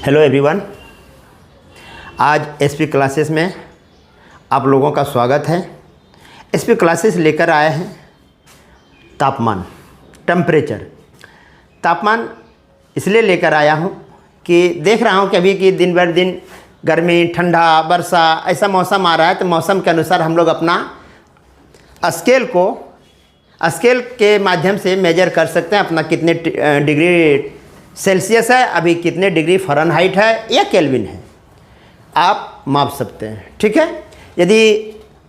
Hello everyone, आज SP classes में आप लोगों का स्वागत है। एसपी क्लासेस लेकर आए हैं तापमान, टेम्परेचर। तापमान इसलिए लेकर आया हूँ कि देख रहा हूँ कि अभी की दिन भर दिन गर्मी, ठंडा, वर्षा ऐसा मौसम आ रहा है, तो मौसम के अनुसार हम लोग अपना स्केल के माध्यम से मेजर कर सकते हैं अपना कितने डिग्री सेल्सियस है, अभी कितने डिग्री फ़ारेनहाइट है या केल्विन है, आप माप सकते हैं। ठीक है, यदि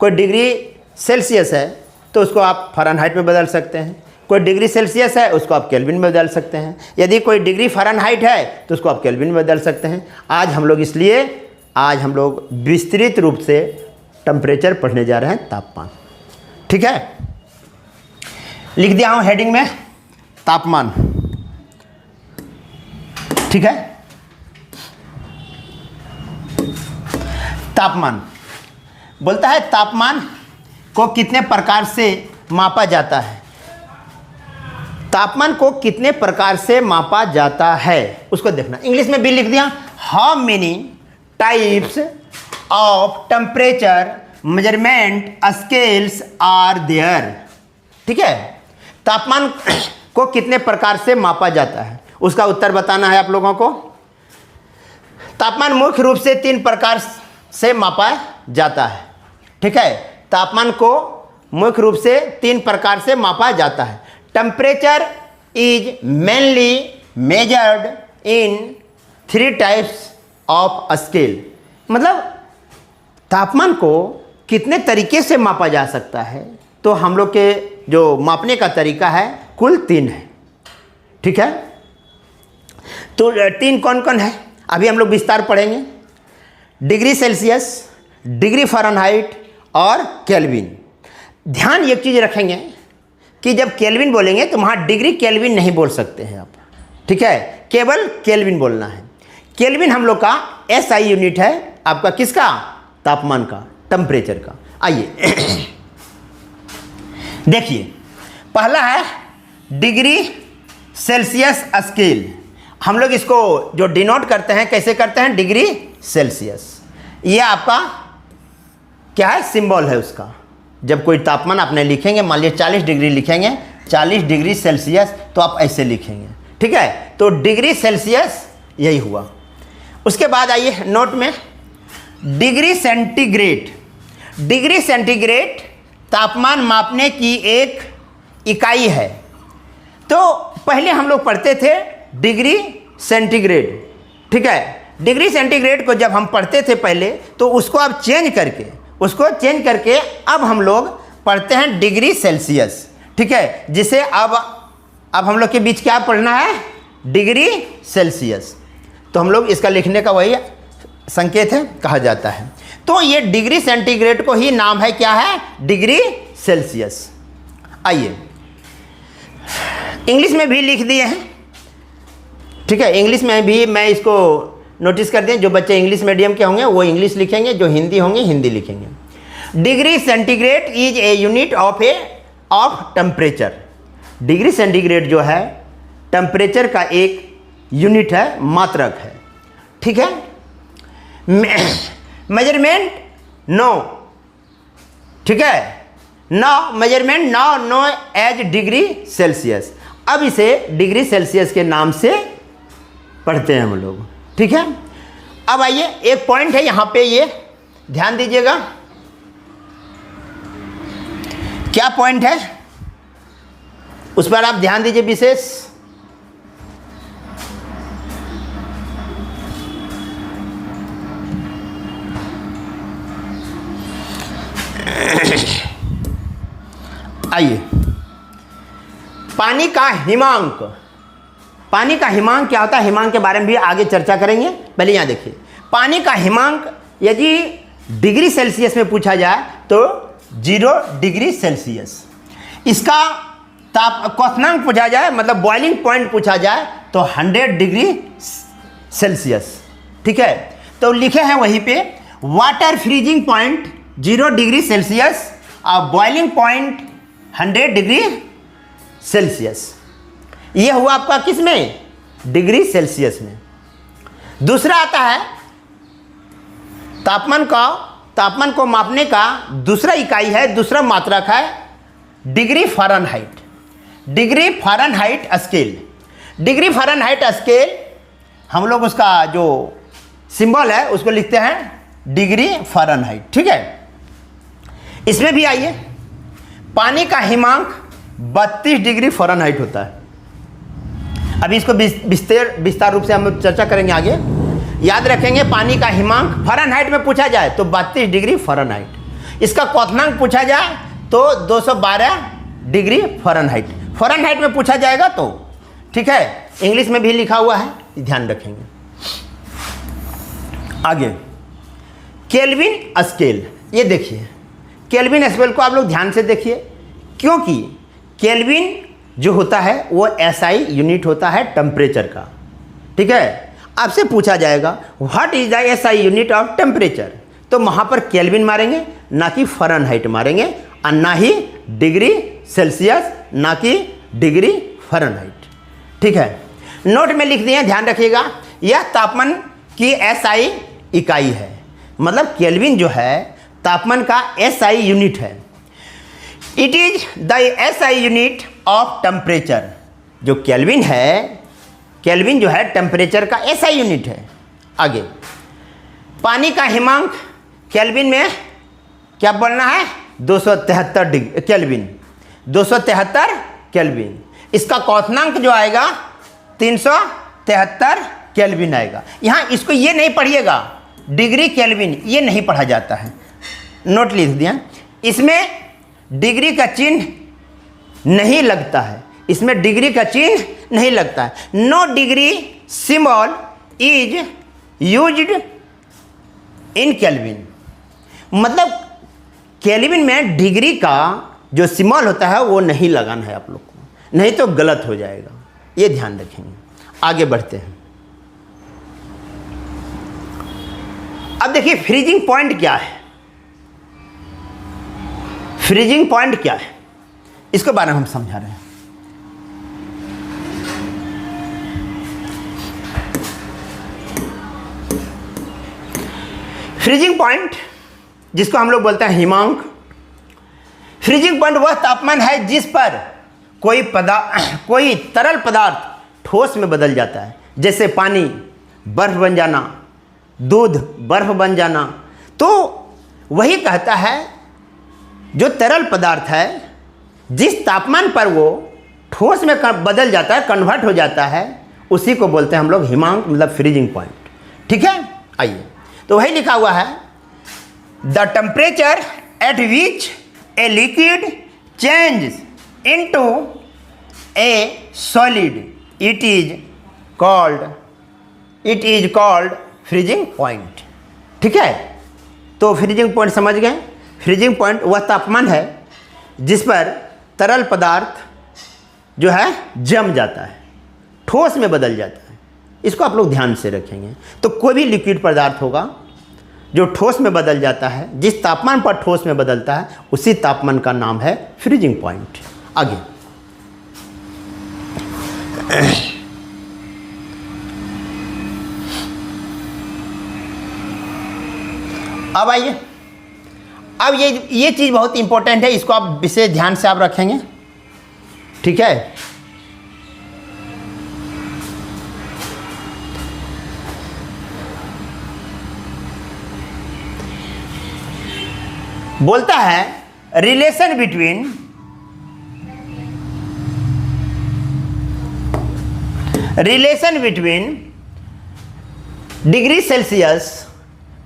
कोई डिग्री सेल्सियस है तो उसको आप फ़ारेनहाइट में बदल सकते हैं, कोई डिग्री सेल्सियस है उसको आप केल्विन में बदल सकते हैं, यदि कोई डिग्री फ़ारेनहाइट है तो उसको आप केल्विन में बदल सकते हैं। आज हम लोग विस्तृत रूप से टेम्परेचर पढ़ने जा रहे हैं, तापमान। ठीक है, लिख दिया हूँ हेडिंग में तापमान। ठीक है, तापमान बोलता है तापमान को कितने प्रकार से मापा जाता है। तापमान को कितने प्रकार से मापा जाता है उसको देखना। इंग्लिश में भी लिख दिया, how many types of temperature measurement scales are there. ठीक है, तापमान को कितने प्रकार से मापा जाता है उसका उत्तर बताना है आप लोगों को। तापमान मुख्य रूप से 3 प्रकार से मापा जाता है। ठीक है, तापमान को मुख्य रूप से 3 प्रकार से मापा जाता है। Temperature is mainly measured in 3 types of scale. मतलब तापमान को कितने तरीके से मापा जा सकता है, तो हम लोग के जो मापने का तरीका है कुल 3 है। ठीक है, तो 3 कौन कौन है अभी हम लोग विस्तार पढ़ेंगे। डिग्री सेल्सियस, डिग्री फ़ारेनहाइट और केल्विन। ध्यान एक चीज़ रखेंगे कि जब केल्विन बोलेंगे तो वहाँ डिग्री केल्विन नहीं बोल सकते हैं आप। ठीक है, केवल केल्विन बोलना है। केल्विन हम लोग का SI यूनिट है आपका, किसका? तापमान का, टेम्परेचर का। आइए देखिए, पहला है डिग्री सेल्सियस स्केल। हम लोग इसको जो डिनोट करते हैं, कैसे करते हैं? Degree Celsius. ये आपका क्या है? सिंबल है उसका। जब कोई तापमान आपने लिखेंगे, मान लीजिए 40 डिग्री लिखेंगे, 40 डिग्री सेल्सियस, तो आप ऐसे लिखेंगे। ठीक है, तो डिग्री सेल्सियस यही हुआ। उसके बाद आइए नोट में डिग्री सेंटीग्रेड। डिग्री सेंटीग्रेड तापमान मापने की एक इकाई है। तो पहले हम लोग पढ़ते थे डिग्री सेंटीग्रेड। ठीक है, डिग्री सेंटीग्रेड को जब हम पढ़ते थे पहले, तो उसको अब चेंज करके अब हम लोग पढ़ते हैं डिग्री सेल्सियस। ठीक है, जिसे अब हम लोग के बीच क्या पढ़ना है? Degree Celsius. तो हम लोग इसका लिखने का वही संकेत है, कहा जाता है। तो ये डिग्री सेंटीग्रेड को ही नाम है, क्या है? Degree Celsius. आइए इंग्लिश में भी लिख दिए हैं। ठीक है, इंग्लिश में भी मैं इसको नोटिस कर दें, जो बच्चे इंग्लिश मीडियम के होंगे वो इंग्लिश लिखेंगे, जो हिंदी होंगे हिंदी लिखेंगे। Degree centigrade is a unit of temperature. Degree centigrade जो है टेम्परेचर का एक यूनिट है, मात्रक है। ठीक है, मेजरमेंट नो। ठीक है, measurement known as degree Celsius. अब इसे डिग्री सेल्सियस के नाम से पढ़ते हैं हम लोग। ठीक है, अब आइए एक पॉइंट है यहाँ पे, ये ध्यान दीजिएगा। क्या पॉइंट है उस पर आप ध्यान दीजिए विशेष। आइए, पानी का हिमांक। पानी का हिमांक क्या होता है, हिमांक के बारे में भी आगे चर्चा करेंगे। पहले यहाँ देखिए, पानी का हिमांक यदि डिग्री सेल्सियस में पूछा जाए तो 0 डिग्री सेल्सियस। इसका क्वथनांक पूछा जाए, मतलब बॉइलिंग पॉइंट पूछा जाए, तो 100 डिग्री सेल्सियस। ठीक है, तो लिखे हैं वहीं पे water freezing point 0 degree Celsius और बॉइलिंग पॉइंट 100 डिग्री सेल्सियस। ये हुआ आपका किस में? डिग्री सेल्सियस में। दूसरा आता है तापमान को मापने का दूसरा इकाई है, दूसरा मात्रक है degree Fahrenheit. Degree Fahrenheit scale. Degree Fahrenheit scale हम लोग उसका जो सिंबल है उसको लिखते हैं डिग्री फ़ारेनहाइट। ठीक है, इसमें भी आइए, पानी का हिमांक 32 डिग्री फ़ारेनहाइट होता है। अभी इसको विस्तार रूप से हम चर्चा करेंगे आगे। याद रखेंगे, पानी का हिमांक फ़ारेनहाइट में पूछा जाए तो 32 डिग्री फ़ारेनहाइट। इसका क्वथनांक पूछा जाए तो 212 डिग्री फ़ारेनहाइट। फ़ारेनहाइट में पूछा जाएगा तो ठीक है, इंग्लिश में भी लिखा हुआ है, ध्यान रखेंगे। आगे केल्विन स्केल। ये देखिए, केल्विन स्केल को आप लोग ध्यान से देखिए, क्योंकि केल्विन जो होता है वो एसआई यूनिट होता है टेम्परेचर का। ठीक है, आपसे पूछा जाएगा what is the SI unit of temperature, तो वहाँ पर केल्विन मारेंगे, ना कि फ़ारेनहाइट मारेंगे, और ना ही डिग्री सेल्सियस, ना कि डिग्री फ़ारेनहाइट। ठीक है, नोट में लिख दिए, ध्यान रखिएगा। यह तापमान की एसआई इकाई है, मतलब केल्विन जो है तापमान का एसआई यूनिट है। It is the SI unit of temperature. जो केल्विन है, केल्विन जो है टेम्परेचर का एसआई यूनिट है। आगे पानी का हिमांक केल्विन में क्या बोलना है, 273 डिग्री केल्विन, 273 केल्विन। इसका क्वथनांक जो आएगा 373 केल्विन आएगा। यहाँ इसको ये नहीं पढ़िएगा, डिग्री केल्विन ये नहीं पढ़ा जाता है, नोट लिख दिया। इसमें डिग्री का चिन्ह नहीं लगता है, इसमें डिग्री का चिन्ह नहीं लगता है। No degree symbol is used in Kelvin, मतलब केल्विन में डिग्री का जो सिंबल होता है वो नहीं लगाना है आप लोग को, नहीं तो गलत हो जाएगा, ये ध्यान रखेंगे। आगे बढ़ते हैं। अब देखिए फ्रीजिंग पॉइंट क्या है। फ्रीजिंग पॉइंट क्या है, इसके बारे में हम समझा रहे हैं। फ्रीजिंग पॉइंट जिसको हम लोग बोलते हैं हिमांक। फ्रीजिंग पॉइंट वह तापमान है जिस पर कोई तरल पदार्थ ठोस में बदल जाता है, जैसे पानी बर्फ बन जाना, दूध बर्फ बन जाना। तो वही कहता है जो तरल पदार्थ है जिस तापमान पर वो ठोस में बदल जाता है, कन्वर्ट हो जाता है, उसी को बोलते हैं हम लोग हिमांक, मतलब फ्रीजिंग पॉइंट। ठीक है, आइए तो वही लिखा हुआ है, the temperature at which a liquid change into A solid it is called freezing point. ठीक है, तो फ्रीजिंग पॉइंट समझ गए। फ्रीजिंग पॉइंट वह तापमान है जिस पर तरल पदार्थ जो है जम जाता है, ठोस में बदल जाता है। इसको आप लोग ध्यान से रखेंगे। तो कोई भी लिक्विड पदार्थ होगा जो ठोस में बदल जाता है, जिस तापमान पर ठोस में बदलता है, उसी तापमान का नाम है फ्रीजिंग पॉइंट। आगे अब आइए, अब ये चीज़ बहुत इंपॉर्टेंट है, इसको आप विशेष ध्यान से आप रखेंगे। ठीक है, बोलता है relation between degree Celsius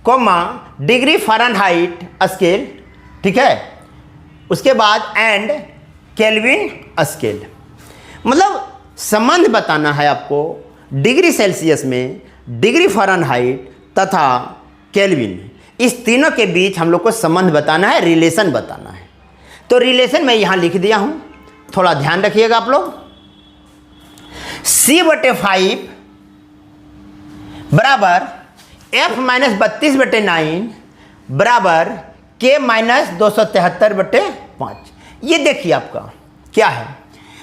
comma degree Fahrenheit scale. ठीक है, उसके बाद एंड केल्विन स्केल, मतलब संबंध बताना है आपको डिग्री सेल्सियस में, डिग्री फ़ारेनहाइट तथा केल्विन, इस तीनों के बीच हम लोग को संबंध बताना है, रिलेशन बताना है। तो रिलेशन मैं यहाँ लिख दिया हूँ, थोड़ा ध्यान रखिएगा आप लोग। C/5 बराबर F-32/9 बराबर K-273/5। ये देखिए आपका क्या है,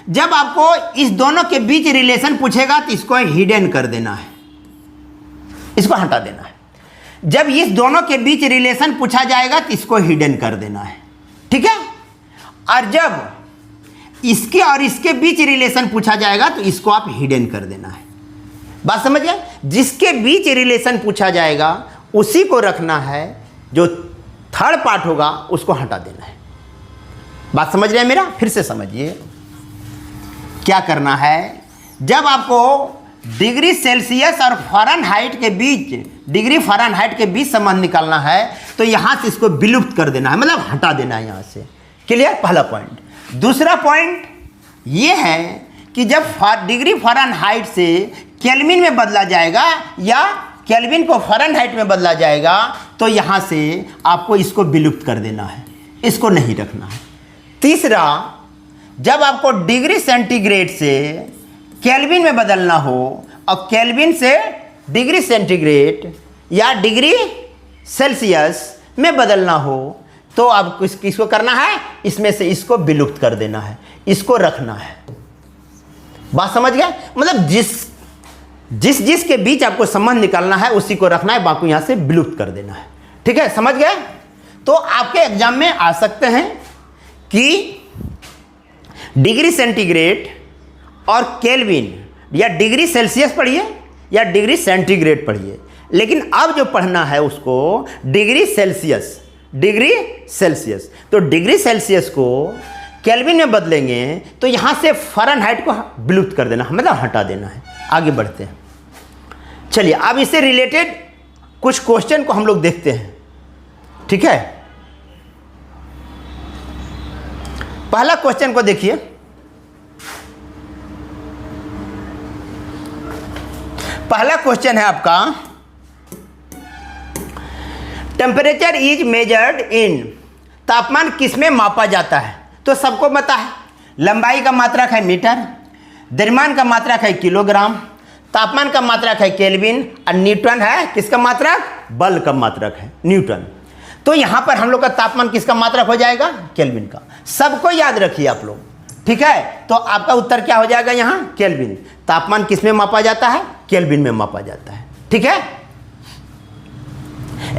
जब आपको इस दोनों के बीच रिलेशन पूछेगा तो इसको हिडन कर देना है। इसको हटा देना है। जब इस दोनों के बीच रिलेशन पूछा जाएगा तो इसको हिडन कर देना है, ठीक है। और जब इसके और इसके बीच रिलेशन पूछा जाएगा तो इसको आप हिडन कर देना है। बात समझ गए? जिसके बीच रिलेशन पूछा जाएगा उसी को रखना है, जो थर्ड पार्ट होगा उसको हटा देना है। बात समझ रहे हैं मेरा? फिर से समझिए क्या करना है। जब आपको डिग्री सेल्सियस और फ़ारेनहाइट के बीच, डिग्री फ़ारेनहाइट के बीच संबंध निकालना है तो यहाँ से इसको विलुप्त कर देना है, मतलब हटा देना है यहाँ से। क्लियर? पहला पॉइंट। दूसरा पॉइंट ये है कि जब डिग्री फ़ारेनहाइट से केल्विन में बदला जाएगा या केल्विन को फ़ारेनहाइट में बदला जाएगा तो यहाँ से आपको इसको विलुप्त कर देना है, इसको नहीं रखना है। तीसरा, जब आपको डिग्री सेंटीग्रेड से केल्विन में बदलना हो और केल्विन से डिग्री सेंटीग्रेड या डिग्री सेल्सियस में बदलना हो तो आपको किसको करना है, इसमें से इसको विलुप्त कर देना है, इसको रखना है। बात समझ गए? मतलब जिस के बीच आपको संबंध निकालना है उसी को रखना है, बाकी यहां से विलुप्त कर देना है। ठीक है, समझ गए? तो आपके एग्जाम में आ सकते हैं कि डिग्री सेंटीग्रेड और केल्विन या डिग्री सेल्सियस पढ़िए या डिग्री सेंटीग्रेड पढ़िए, लेकिन अब जो पढ़ना है उसको डिग्री सेल्सियस, डिग्री सेल्सियस। तो डिग्री सेल्सियस को केल्विन में बदलेंगे तो यहाँ से फ़ारेनहाइट को विलुप्त कर देना, मतलब हटा देना है। आगे बढ़ते हैं। चलिए अब इससे रिलेटेड कुछ क्वेश्चन को हम लोग देखते हैं। ठीक है, पहला क्वेश्चन को देखिए। पहला क्वेश्चन है आपका, टेम्परेचर इज मेजर्ड इन, तापमान किस में मापा जाता है? तो सबको पता है, लंबाई का मात्रक है मीटर, द्रव्यमान का मात्रक है किलोग्राम, तापमान का मात्रक है केल्विन और न्यूटन है किसका मात्रक? बल का मात्रक है न्यूटन। तो यहाँ पर हम लोग का तापमान किसका मात्रक हो जाएगा? केल्विन का। सबको याद रखिए आप लोग, ठीक है। तो आपका उत्तर क्या हो जाएगा यहाँ? केल्विन। तापमान किस में मापा जाता है? केल्विन में मापा जाता है। ठीक है,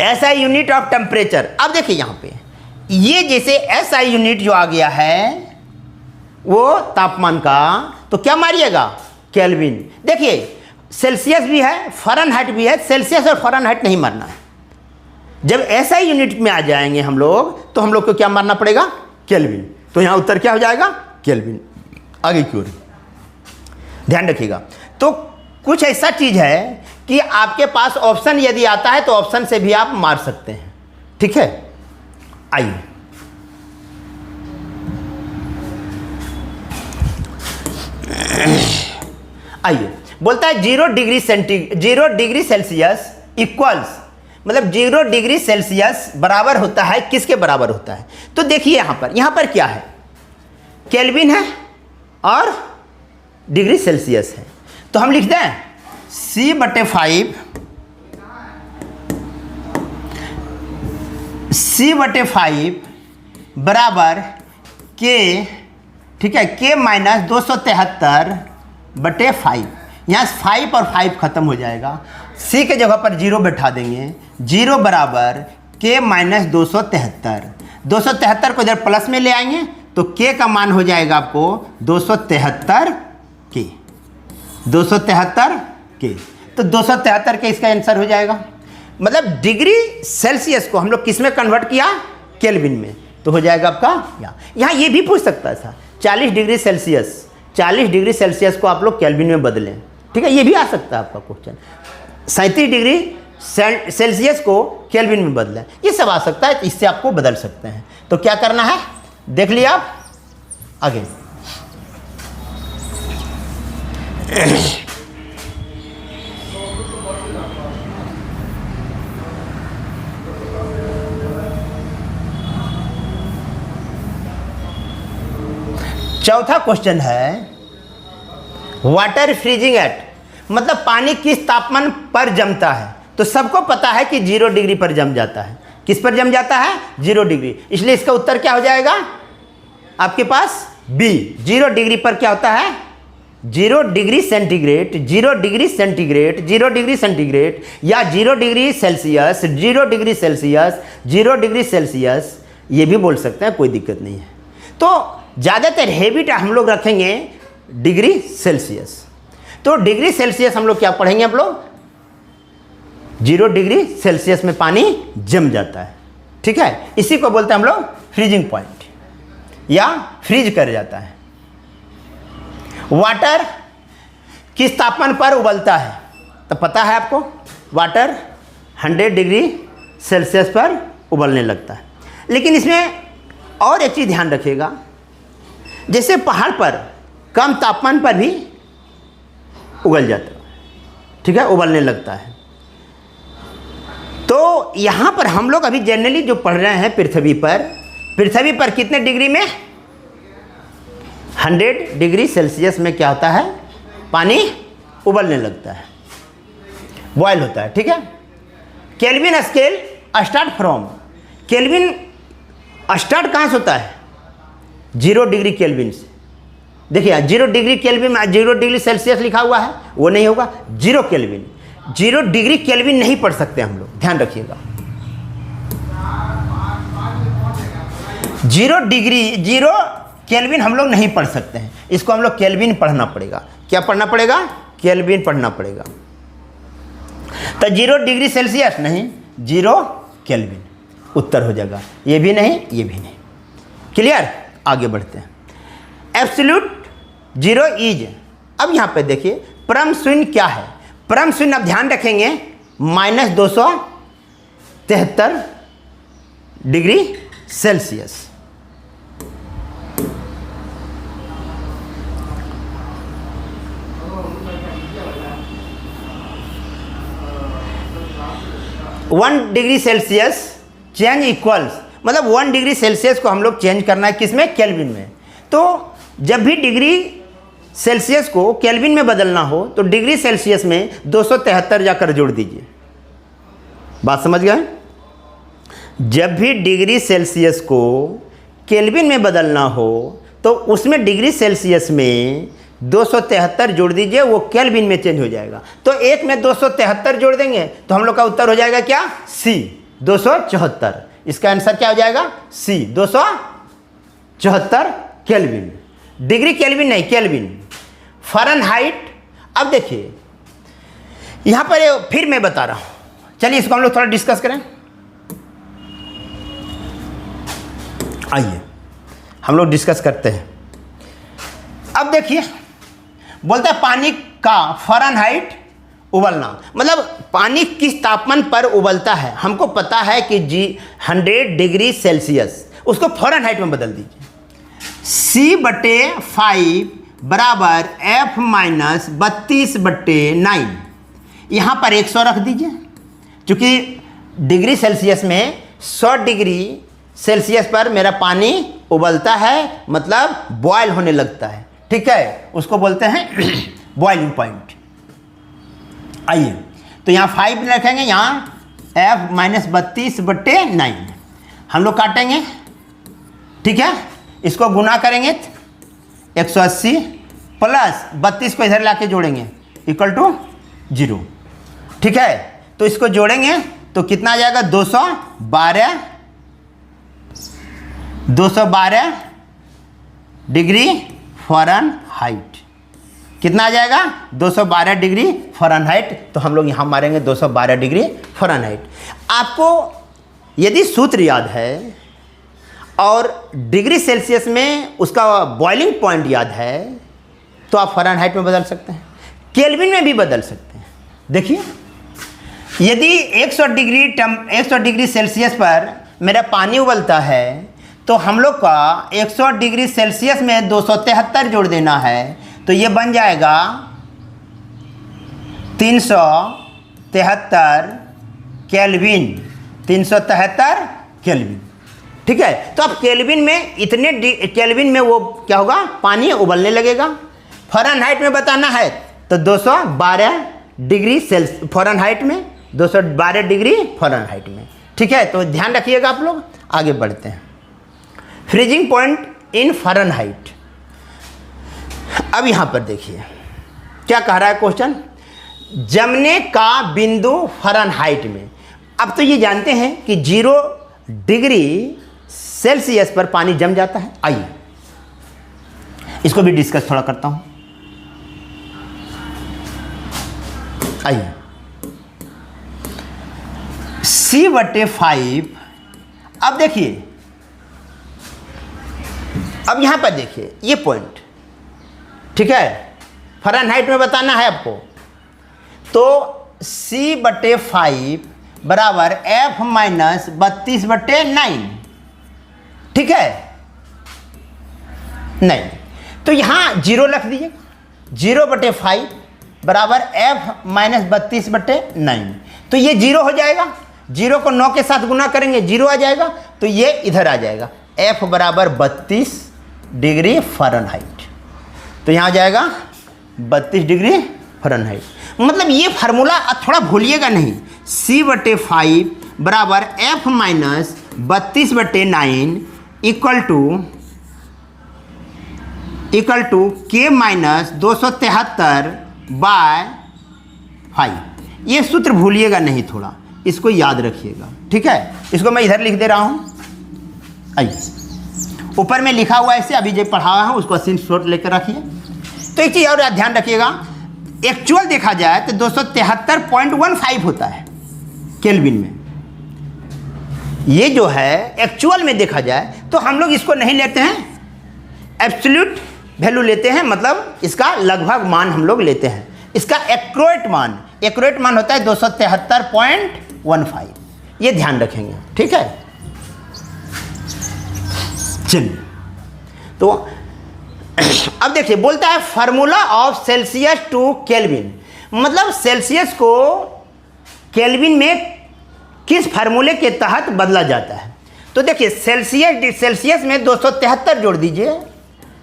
एसआई यूनिट ऑफ टेम्परेचर। अब देखिए यहाँ पे ये जैसे एसआई यूनिट जो आ गया है वो तापमान का, तो क्या मारिएगा? केल्विन। देखिए सेल्सियस भी है, फ़ारेनहाइट भी है, सेल्सियस और फ़ारेनहाइट नहीं मारना है। जब एसआई यूनिट में आ जाएंगे हम लोग तो हम लोग को क्या मारना पड़ेगा? केल्विन। तो यहाँ उत्तर क्या हो जाएगा? केल्विन। आगे की ओर ध्यान रखिएगा। तो कुछ ऐसा चीज़ है कि आपके पास ऑप्शन यदि आता है तो ऑप्शन से भी आप मार सकते हैं। ठीक है, आइए आइए बोलता है 0 डिग्री सेल्सियस इक्वल्स, मतलब 0 डिग्री सेल्सियस बराबर होता है किसके बराबर होता है? तो देखिए यहाँ पर क्या है? केल्विन है और डिग्री सेल्सियस है। तो हम लिख दें C/5 बराबर K, ठीक है, K - 273/5। यहाँ 5 और 5 खत्म हो जाएगा, C के जगह पर 0 बैठा देंगे। 0 बराबर K - 273। 273 को इधर प्लस में ले आएंगे तो K का मान हो जाएगा आपको 273 K। 273 K, तो 273 के इसका आंसर हो जाएगा। मतलब डिग्री सेल्सियस को हम लोग किस में कन्वर्ट किया? केल्विन में। तो हो जाएगा आपका यहाँ ये भी पूछ सकता था 40 डिग्री सेल्सियस, 40 डिग्री सेल्सियस को आप लोग केल्विन में बदलें। ठीक है, ये भी आ सकता है आपका क्वेश्चन। 37 डिग्री सेल्सियस को केल्विन में बदलें, ये सब आ सकता है। इससे आपको बदल सकते हैं। तो क्या करना है देख लिया आप। आगे चौथा क्वेश्चन है, वाटर फ्रीजिंग एट, मतलब पानी किस तापमान पर जमता है? तो सबको पता है कि 0 डिग्री पर जम जाता है। किस पर जम जाता है? 0 डिग्री। इसलिए इसका उत्तर क्या हो जाएगा आपके पास? बी। 0 डिग्री पर क्या होता है? 0 degree centigrade, 0 degree centigrade, 0 degree centigrade या 0 degree Celsius, 0 degree Celsius, 0 degree Celsius, ये भी बोल सकते हैं, कोई दिक्कत नहीं है। तो ज़्यादातर हैबिट हम लोग रखेंगे डिग्री सेल्सियस। तो डिग्री सेल्सियस हम लोग क्या पढ़ेंगे आप लोग, 0 डिग्री सेल्सियस में पानी जम जाता है, ठीक है, इसी को बोलते हैं हम लोग फ्रीजिंग पॉइंट या फ्रीज कर जाता है। वाटर किस तापमान पर उबलता है, तो पता है आपको, वाटर 100 डिग्री सेल्सियस पर उबलने लगता है। लेकिन इसमें और एक चीज़ ध्यान रखिएगा, जैसे पहाड़ पर कम तापमान पर भी उगल जाता है, ठीक है, उबलने लगता है। तो यहाँ पर हम लोग अभी जनरली जो पढ़ रहे हैं पृथ्वी पर कितने डिग्री में, 100 डिग्री सेल्सियस में क्या होता है, पानी उबलने लगता है, बॉयल होता है, ठीक है। Kelvin scale start from, kelvin start कहाँ से होता है, 0 डिग्री केल्विन से। देखिए 0 डिग्री केल्विन में 0 डिग्री सेल्सियस लिखा हुआ है, वो नहीं होगा, 0 केल्विन, 0 डिग्री केल्विन नहीं पढ़ सकते हम लोग, ध्यान रखिएगा। 0 केल्विन हम लोग नहीं पढ़ सकते हैं, इसको हम लोग केल्विन पढ़ना पड़ेगा। क्या पढ़ना पड़ेगा, केल्विन पढ़ना पड़ेगा। तो 0 डिग्री सेल्सियस नहीं, 0 केल्विन उत्तर हो जाएगा, ये भी नहीं, ये भी नहीं। क्लियर, आगे बढ़ते हैं। एब्सोल्यूट 0 इज, अब यहाँ पे देखिए परम शून्य क्या है, परम शून्य आप ध्यान रखेंगे -273 degree Celsius. One degree Celsius change equals, मतलब 1 डिग्री सेल्सियस को हम लोग चेंज करना है किसमें, केल्विन में। तो जब भी डिग्री सेल्सियस को केल्विन में बदलना हो तो डिग्री सेल्सियस में 273 जाकर जोड़ दीजिए। बात समझ गए, जब भी डिग्री सेल्सियस को केल्विन में बदलना हो तो उसमें डिग्री सेल्सियस में 273 जोड़ दीजिए, वो केल्विन में चेंज हो जाएगा। तो एक में 273 जोड़ देंगे तो हम लोग का उत्तर हो जाएगा क्या, सी 274। इसका आंसर क्या हो जाएगा, सी 274 केल्विन, डिग्री केल्विन नहीं, केल्विन। फ़ारेनहाइट, अब देखिए यहाँ पर फिर मैं बता रहा हूँ, चलिए इसको हम लोग थोड़ा डिस्कस करें। आइए हम लोग डिस्कस करते हैं। अब देखिए बोलता है पानी का फ़ारेनहाइट उबलना, मतलब पानी किस तापमान पर उबलता है। हमको पता है कि 100 डिग्री सेल्सियस, उसको फ़ारेनहाइट में बदल दीजिए। C/5 बराबर F माइनस 32/9, यहाँ पर 100 रख दीजिए, क्योंकि डिग्री सेल्सियस में 100 डिग्री सेल्सियस पर मेरा पानी उबलता है, मतलब बॉयल होने लगता है, ठीक है, उसको बोलते हैं बॉइलिंग पॉइंट। आइए तो यहाँ 5 रखेंगे, यहाँ F माइनस 32/9 हम लोग काटेंगे, ठीक है, इसको गुना करेंगे 180 प्लस 32 को इधर लाके जोड़ेंगे इक्वल टू 0, ठीक है। तो इसको जोड़ेंगे तो कितना आ जाएगा, 212 डिग्री फ़ारेनहाइट। कितना आ जाएगा, 212 डिग्री फ़ारेनहाइट। तो हम लोग यहाँ मारेंगे 212 डिग्री फ़ारेनहाइट। आपको यदि सूत्र याद है और डिग्री सेल्सियस में उसका बॉइलिंग पॉइंट याद है तो आप फ़ारेनहाइट में बदल सकते हैं, केल्विन में भी बदल सकते हैं। देखिए यदि 100 डिग्री सेल्सियस पर मेरा पानी उबलता है तो हम लोग का 100 डिग्री सेल्सियस में 273 जोड़ देना है, तो ये बन जाएगा 373 केल्विन, 373 केल्विन, ठीक है। तो अब केल्विन में इतने केल्विन में वो क्या होगा, पानी उबलने लगेगा। फ़ारेनहाइट में बताना है तो 212 डिग्री फ़ारेनहाइट में, 212 डिग्री फ़ारेनहाइट में, ठीक है। तो ध्यान रखिएगा आप लोग। आगे बढ़ते हैं, फ्रीजिंग पॉइंट इन फ़ारेनहाइट। अब यहाँ पर देखिए क्या कह रहा है क्वेश्चन, जमने का बिंदु फ़ारेनहाइट में। अब तो ये जानते हैं कि 0 डिग्री सेल्सियस पर पानी जम जाता है। आइए इसको भी डिस्कस थोड़ा करता हूं। आइए C/5। अब देखिए, अब यहां पर देखिए ये पॉइंट, ठीक है, फ़ारेनहाइट में बताना है आपको। तो C/5 बराबर F माइनस 32/9, ठीक है, नहीं तो यहां 0 रख दीजिए। 0/5 बराबर F माइनस 32/9, तो ये 0 हो जाएगा। 0 को 9 के साथ गुना करेंगे 0 आ जाएगा, तो ये इधर आ जाएगा। F बराबर 32 डिग्री फ़ारेनहाइट, तो यहाँ आ जाएगा 32 डिग्री फ़ारेनहाइट। मतलब ये फार्मूला थोड़ा भूलिएगा नहीं। C/5 बराबर F minus 32/9 equal to K minus 273/5। ये सूत्र भूलिएगा नहीं, थोड़ा इसको याद रखिएगा, ठीक है। इसको मैं इधर लिख दे रहा हूँ। आइए ऊपर में लिखा हुआ है ऐसे, अभी जो पढ़ाया है उसको स्क्रीनशॉट लेकर रखिए। तो एक चीज़ और ध्यान रखिएगा, एक्चुअल देखा जाए तो 273.15 होता है केल्विन में। ये जो है एक्चुअल में देखा जाए तो हम लोग इसको नहीं लेते हैं एब्सोल्यूट वैल्यू लेते हैं, मतलब इसका लगभग मान हम लोग लेते हैं। इसका एक्यूरेट मान होता है 273.15। ये ध्यान रखेंगे, ठीक है। चलिए तो अब देखिए, बोलता है formula of Celsius to Kelvin, मतलब सेल्सियस को केल्विन में किस फार्मूले के तहत बदला जाता है। तो देखिए सेल्सियस में 273 जोड़ दीजिए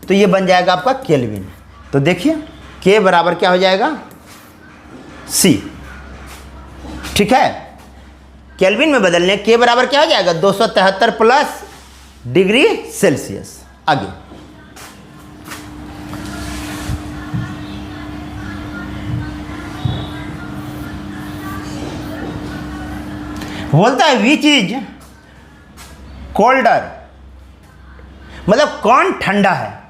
तो ये बन जाएगा आपका केल्विन। तो देखिए K बराबर क्या हो जाएगा C, ठीक है। केल्विन में बदलने K बराबर क्या हो जाएगा 273 प्लस डिग्री सेल्सियस। आगे बोलता है विच इज कोल्डर, मतलब कौन ठंडा है,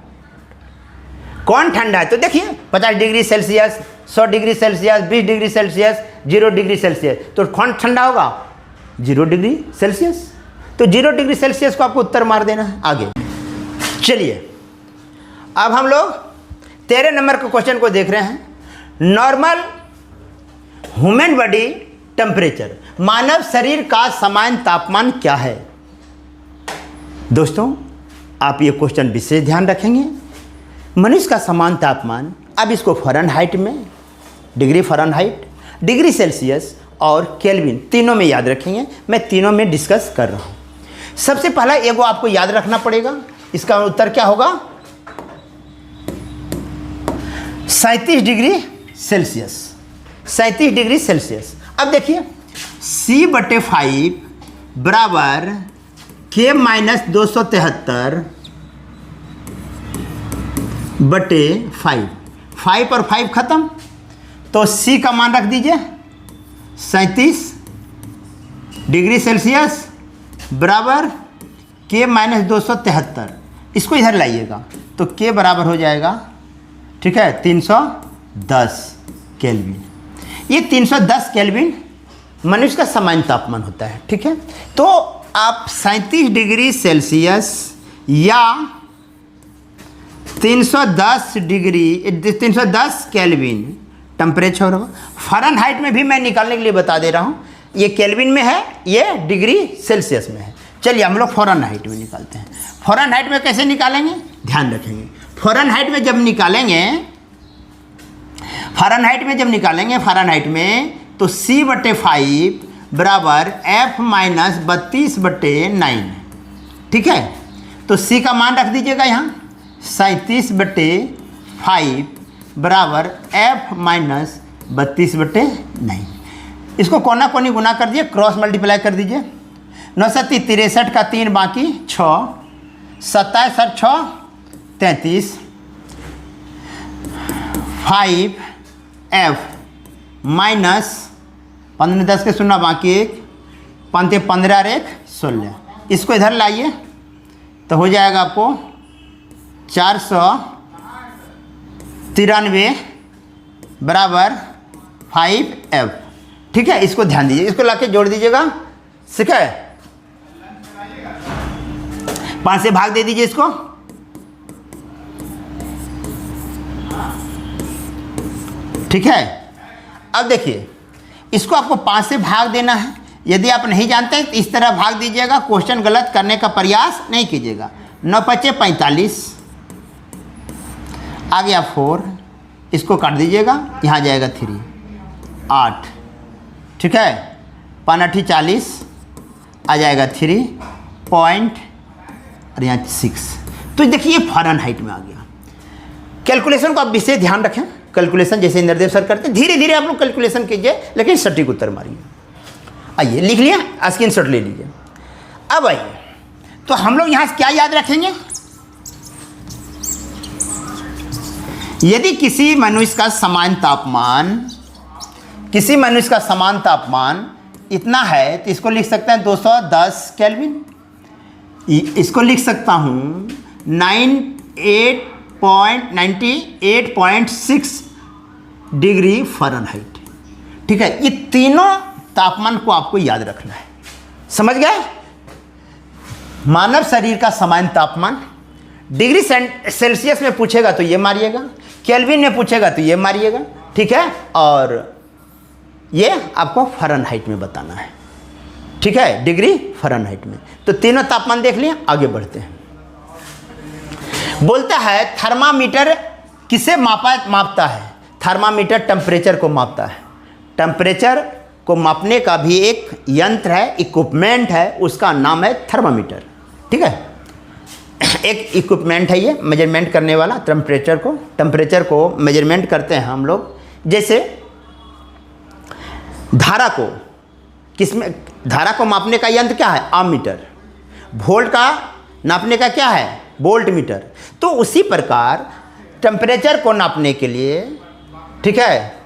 कौन ठंडा है। तो देखिए 50 degree Celsius, 100 degree Celsius, 20 degree Celsius, 0 degree Celsius, तो कौन ठंडा होगा 0 डिग्री सेल्सियस। तो 0 डिग्री सेल्सियस को आपको उत्तर मार देना है। आगे चलिए अब हम लोग 13 नंबर के क्वेश्चन को देख रहे हैं। नॉर्मल ह्यूमन बॉडी टेम्परेचर, मानव शरीर का सामान्य तापमान क्या है। दोस्तों आप ये क्वेश्चन विशेष ध्यान रखेंगे। मनुष्य का सामान्य तापमान, अब इसको फ़ारेनहाइट में, डिग्री फ़ारेनहाइट, डिग्री सेल्सियस और केल्विन तीनों में याद रखेंगे। मैं तीनों में डिस्कस कर रहा हूँ। सबसे पहला एगो आपको याद रखना पड़ेगा, इसका उत्तर क्या होगा 37 डिग्री सेल्सियस, 37 डिग्री सेल्सियस। अब देखिए C/5 बराबर K माइनस 273/5, 5 और 5 खत्म, तो C का मान रख दीजिए 37 डिग्री सेल्सियस बराबर K माइनस 273। इसको इधर लाइएगा तो K बराबर हो जाएगा, ठीक है, 310 केल्विन। ये 310 केल्विन मनुष्य का सामान्य तापमान होता है, ठीक है। तो आप 37 डिग्री सेल्सियस या 310 केल्विन टेम्परेचर होगा। फ़ारेनहाइट में भी मैं निकालने के लिए बता दे रहा हूँ, ये केल्विन में है, ये डिग्री सेल्सियस में है। चलिए हम लोग फ़ारेनहाइट में निकालते हैं। फ़ारेनहाइट में कैसे निकालेंगे ध्यान रखेंगे। फ़ारेनहाइट में जब निकालेंगे फ़ारेनहाइट में तो C/5 बराबर F माइनस 32/9, ठीक है। तो C का मान रख दीजिएगा यहाँ 37/5 बराबर F माइनस 32/9। इसको कोना कोनी गुना कर दिए, क्रॉस मल्टीप्लाई कर दीजिए। 9 7 63 का 3 बाकी 6, 27 और 6 33, 5 एफ माइनस 15 10 के 0 बाकी 1 5 15 और 1 16। इसको इधर लाइए तो हो जाएगा आपको 493 बराबर 5F। ठीक है, इसको ध्यान दीजिए, इसको लाके जोड़ दीजिएगा। ठीक है, 5 से भाग दे दीजिए इसको। ठीक है, अब देखिए इसको आपको 5 से भाग देना है। यदि आप नहीं जानते तो इस तरह भाग दीजिएगा, क्वेश्चन गलत करने का प्रयास नहीं कीजिएगा। 9 5 45, आ गया 4, इसको काट दीजिएगा, यहाँ जाएगा 3 8। ठीक है, 5 8 40, आ जाएगा 3 पॉइंट और यहाँ 6। तो देखिए फ़ारेनहाइट में आ गया। कैलकुलेशन को आप विशेष ध्यान रखें, कैलकुलेशन जैसे इंद्रदेव सर करते हैं धीरे धीरे आप लोग कैलकुलेशन कीजिए, लेकिन सटीक उत्तर मारिए। आइए लिख लिया, स्क्रीनशॉट ले लीजिए। अब आइए तो हम लोग यहाँ से क्या याद रखेंगे, यदि किसी मनुष्य का समान तापमान इतना है तो इसको लिख सकते हैं 210 केल्विन। इसको लिख सकता हूँ 98.6 डिग्री फ़ारेनहाइट। ठीक है, ये तीनों तापमान को आपको याद रखना है। समझ गए? मानव शरीर का सामान्य तापमान डिग्री सेल्सियस में पूछेगा तो ये मारिएगा, केल्विन में पूछेगा तो ये मारिएगा। ठीक है, और ये आपको फ़ारेनहाइट में बताना है। ठीक है, डिग्री फ़ारेनहाइट में। तो तीनों तापमान देख लिए, आगे बढ़ते हैं। बोलता है थर्मामीटर किसे मापता है? थर्मामीटर टेम्परेचर को मापता है। टेम्परेचर को मापने का भी एक यंत्र है, इक्विपमेंट है, उसका नाम है थर्मामीटर। ठीक है, एक इक्विपमेंट है ये मेजरमेंट करने वाला। टेम्परेचर को मेजरमेंट करते हैं हम लोग। जैसे धारा को मापने का यंत्र क्या है? आममीटर। वोल्ट का नापने का क्या है? Volt meter. तो उसी प्रकार टेम्परेचर को नापने के लिए, ठीक है,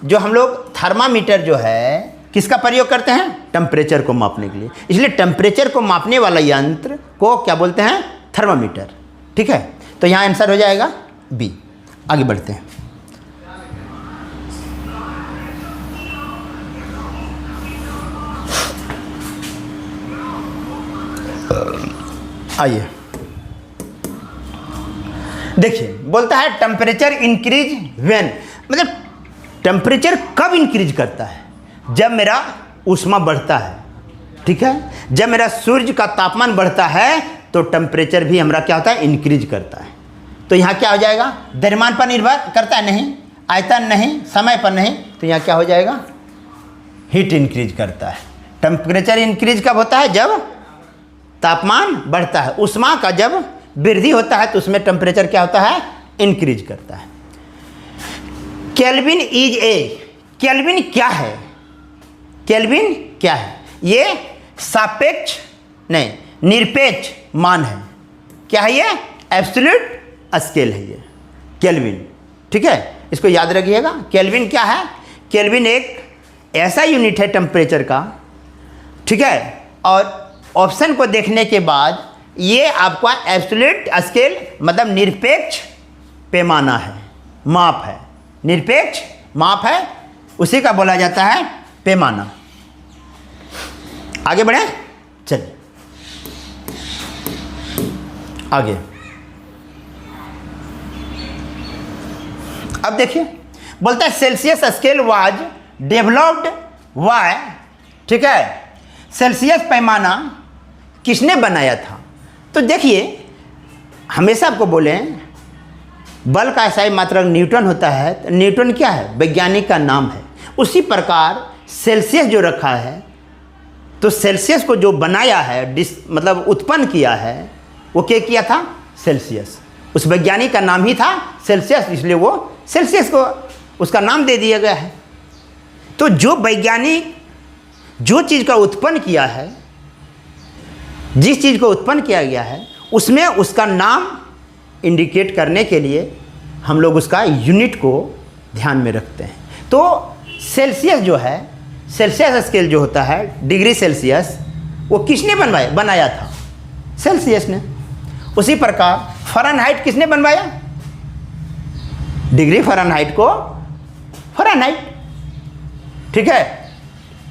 जो हम लोग थर्मामीटर जो है किसका प्रयोग करते हैं? टेम्परेचर को मापने के लिए। इसलिए टेम्परेचर को मापने वाला यंत्र को क्या बोलते हैं? थर्मामीटर। ठीक है, तो यहाँ आंसर हो जाएगा बी। आगे बढ़ते हैं। आइए देखिए, बोलता है टेम्परेचर इंक्रीज व्हेन, मतलब टेम्परेचर कब इंक्रीज करता है? जब मेरा ऊष्मा बढ़ता है। ठीक है, जब मेरा सूर्य का तापमान बढ़ता है तो टेम्परेचर भी हमारा क्या होता है? इंक्रीज करता है। तो यहाँ क्या हो जाएगा? द्रव्यमान पर निर्भर करता है? नहीं। आयतन नहीं, समय पर नहीं। तो यहाँ क्या हो जाएगा? हीट इंक्रीज करता है। टेम्परेचर इंक्रीज कब होता है? जब तापमान बढ़ता है। ऊष्मा का जब वृद्धि होता है तो उसमें टेम्परेचर क्या होता है? इंक्रीज करता है। केल्विन इज केल्विन क्या है? केल्विन क्या है? ये सापेक्ष नहीं, निरपेक्ष मान है। क्या है ये? एब्सोल्यूट स्केल है ये केल्विन। ठीक है, इसको याद रखिएगा। केल्विन क्या है? केल्विन एक ऐसा यूनिट है टेम्परेचर का। ठीक है, और ऑप्शन को देखने के बाद ये आपका एब्सोल्यूट स्केल मतलब निरपेक्ष पैमाना है, माप है। निरपेक्ष माप है, उसी का बोला जाता है पैमाना। आगे बढ़े, चलिए आगे। अब देखिए, बोलता है Celsius scale was developed why. ठीक है, सेल्सियस पैमाना किसने बनाया था? तो देखिए, हमेशा आपको बोले बल का ऐसा ही मात्रक न्यूटन होता है। तो न्यूटन क्या है? वैज्ञानिक का नाम है। उसी प्रकार सेल्सियस जो रखा है, तो सेल्सियस को जो बनाया है, मतलब उत्पन्न किया है, वो क्या किया था? सेल्सियस। उस वैज्ञानिक का नाम ही था सेल्सियस, इसलिए वो सेल्सियस को उसका नाम दे दिया गया है। तो जो वैज्ञानिक जो चीज़ का उत्पन्न किया है, जिस चीज़ को उत्पन्न किया गया है, उसमें उसका नाम इंडिकेट करने के लिए हम लोग उसका यूनिट को ध्यान में रखते हैं। तो सेल्सियस जो है, सेल्सियस स्केल जो होता है डिग्री सेल्सियस, वो किसने बनाया था? सेल्सियस ने। उसी प्रकार फ़ारेनहाइट किसने बनवाया? डिग्री फ़ारेनहाइट को फ़ारेनहाइट, ठीक है,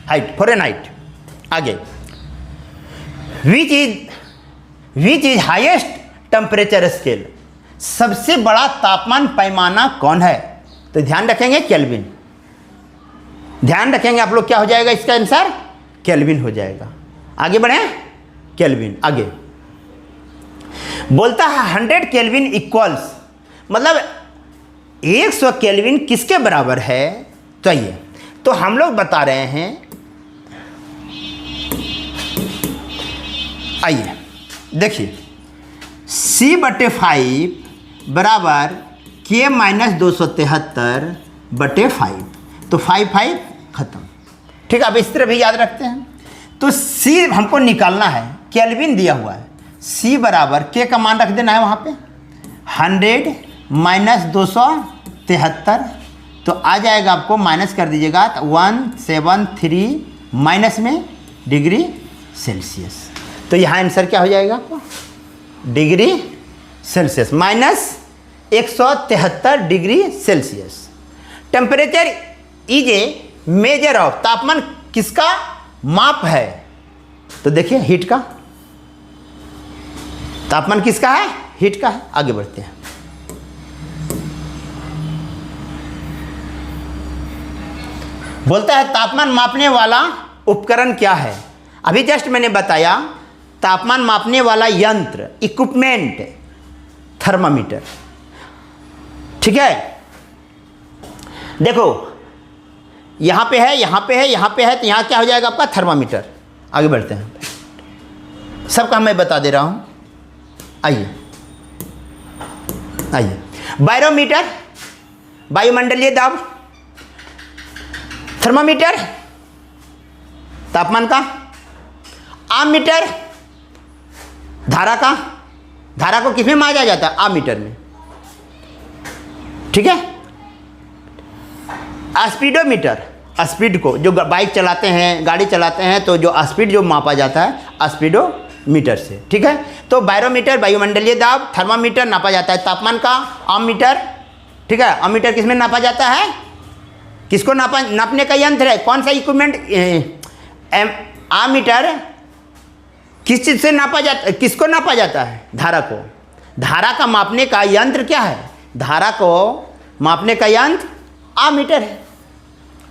हाइट फ़ारेनहाइट। आगे, which is highest temperature scale, सबसे बड़ा तापमान पैमाना कौन है? तो ध्यान रखेंगे केल्विन, ध्यान रखेंगे आप लोग, क्या हो जाएगा इसका आंसर? केल्विन हो जाएगा। आगे बढ़े, केल्विन। आगे बोलता है 100 केल्विन इक्वल्स, मतलब 100 केल्विन किसके बराबर है? तो ये तो हम लोग बता रहे हैं, आइए देखिए, C/5 बराबर K - 273/5, तो 5 खत्म, ठीक है। अब इस तरह भी याद रखते हैं। तो C हमको निकालना है, केल्विन दिया हुआ है, C बराबर K का मान रख देना है वहाँ पे, 100 - 273, तो आ जाएगा, आपको माइनस कर दीजिएगा, तो 173 माइनस में डिग्री सेल्सियस, तो यहाँ आंसर क्या हो जाएगा आपको? Degree Celsius minus 173 degree Celsius. Temperature is a measure of, तापमान किसका माप है? तो देखिए हीट का, तापमान किसका है? हीट का है। आगे बढ़ते हैं। बोलता है तापमान मापने वाला उपकरण क्या है? अभी जस्ट मैंने बताया, तापमान मापने वाला यंत्र, इक्विपमेंट, थर्मामीटर, ठीक है। देखो यहाँ पे है, यहाँ पे है, यहाँ पे है, तो यहाँ क्या हो जाएगा आपका? थर्मामीटर। आगे बढ़ते हैं, सबका मैं बता दे रहा हूँ। आइए आइए, बैरोमीटर वायुमंडलीय दाब, थर्मामीटर तापमान का, आममीटर धारा का, धारा को किसमें मापा जाता है? आममीटर में, ठीक है। स्पीडोमीटर, स्पीड को, जो बाइक चलाते हैं, गाड़ी चलाते हैं, तो जो स्पीड जो मापा जाता है स्पीडोमीटर से, ठीक है। तो बैरोमीटर वायुमंडलीय दाब, थर्मामीटर नापा जाता है तापमान का, आममीटर, ठीक है, आममीटर किसमें नापा जाता है? किसको नापने का यंत्र है? कौन सा इक्विपमेंट? आममीटर किस चीज़ से नापा जाता, किसको नापा जाता है? धारा को। धारा का मापने का यंत्र क्या है? धारा को मापने का यंत्र आममीटर है,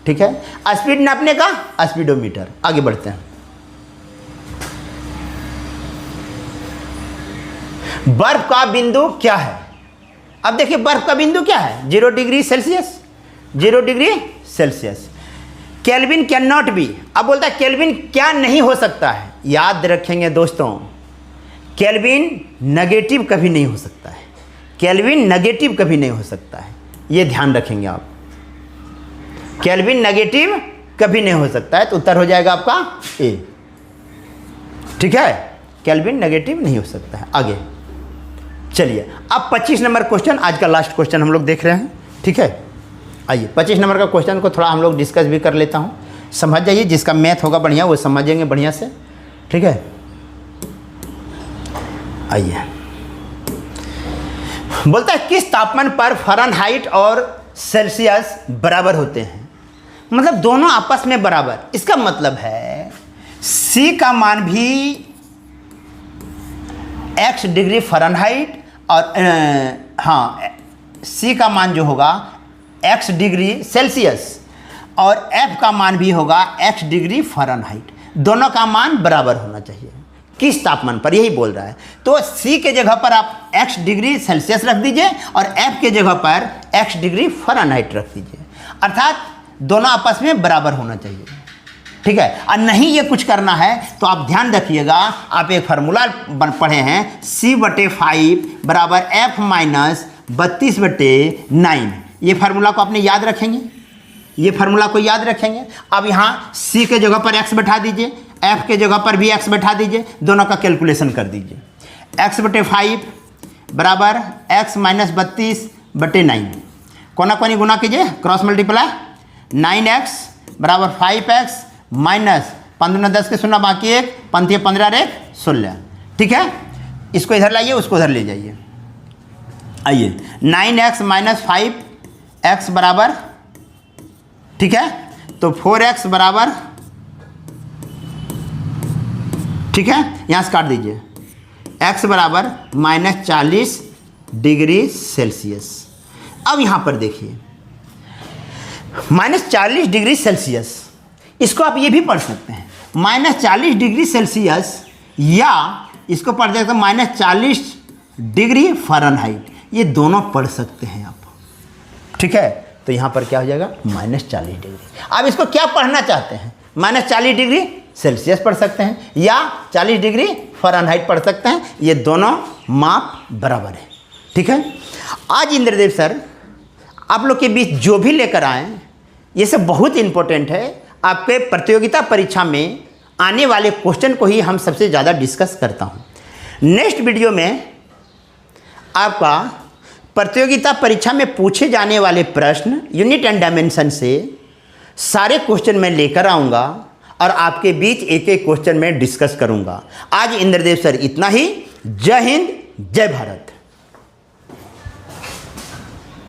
ठीक है। स्पीड नापने का स्पीडोमीटर। आगे बढ़ते हैं। बर्फ का बिंदु क्या है? अब देखिए बर्फ का बिंदु क्या है? 0 degree Celsius, 0 degree Celsius. Kelvin can not be, अब बोलता है केल्विन क्या नहीं हो सकता है? याद रखेंगे दोस्तों, केल्विन नेगेटिव कभी नहीं हो सकता है, केल्विन नेगेटिव कभी नहीं हो सकता है, ये ध्यान रखेंगे आप। केल्विन नेगेटिव कभी नहीं हो सकता है, तो उत्तर हो जाएगा आपका ए, ठीक है। केल्विन नेगेटिव नहीं हो सकता है। आगे चलिए, अब 25 नंबर क्वेश्चन, आज का लास्ट क्वेश्चन हम लोग देख रहे हैं, ठीक है। आइए 25 नंबर का क्वेश्चन को थोड़ा हम लोग डिस्कस भी कर लेता हूँ, समझ जाइए, जिसका मैथ होगा बढ़िया वो समझेंगे बढ़िया से, ठीक है। आइए, बोलता है किस तापमान पर फ़ारेनहाइट और सेल्सियस बराबर होते हैं? मतलब दोनों आपस में बराबर, इसका मतलब है C का मान भी x डिग्री फ़ारेनहाइट और हाँ, C का मान जो होगा x डिग्री सेल्सियस और F का मान भी होगा x डिग्री फ़ारेनहाइट, दोनों का मान बराबर होना चाहिए। किस तापमान पर, यही बोल रहा है। तो C के जगह पर आप x डिग्री सेल्सियस रख दीजिए और F के जगह पर x डिग्री फ़ारेनहाइट रख दीजिए, अर्थात दोनों आपस में बराबर होना चाहिए, ठीक है। और नहीं ये कुछ करना है तो आप ध्यान रखिएगा, आप एक फार्मूला पढ़े हैं, C/5 बराबर F - 32/9, ये फार्मूला को आपने याद रखेंगे, ये फार्मूला को याद रखेंगे। अब यहाँ C के जगह पर x बैठा दीजिए, F के जगह पर भी x बैठा दीजिए, दोनों का कैलकुलेशन कर दीजिए। x/5 बराबर x - 32/9 कोना कोनी गुना कीजिए, क्रॉस मल्टीप्लाई, 9x बराबर 5x माइनस 15 10 के 0 बाकी 1, 15 15 रे 16। ठीक है, इसको इधर लाइए, उसको उधर ले जाइए। आइए 9x माइनस 5x बराबर, ठीक है, तो 4x बराबर, ठीक है, यहाँ से काट दीजिए, x बराबर -40 डिग्री सेल्सियस। अब यहाँ पर देखिए -40 डिग्री सेल्सियस, इसको आप ये भी पढ़ सकते हैं -40 डिग्री सेल्सियस, या इसको पढ़ सकते हैं -40 डिग्री फ़ारेनहाइट, ये दोनों पढ़ सकते हैं आप। ठीक है, तो यहाँ पर क्या हो जाएगा -40 डिग्री। अब इसको क्या पढ़ना चाहते हैं, -40 डिग्री सेल्सियस पढ़ सकते हैं या 40 डिग्री फ़ारेनहाइट पढ़ सकते हैं, ये दोनों माप बराबर है। ठीक है, आज इंद्रदेव सर आप लोग के बीच जो भी लेकर आए ये सब बहुत इंपॉर्टेंट है। आपके प्रतियोगिता परीक्षा में आने वाले क्वेश्चन को ही हम सबसे ज़्यादा डिस्कस करता हूँ। नेक्स्ट वीडियो में आपका प्रतियोगिता परीक्षा में पूछे जाने वाले प्रश्न यूनिट एंड डायमेंशन से सारे क्वेश्चन मैं लेकर आऊँगा और आपके बीच एक एक क्वेश्चन में डिस्कस करूँगा। आज इंद्रदेव सर इतना ही। जय हिंद, जय भारत।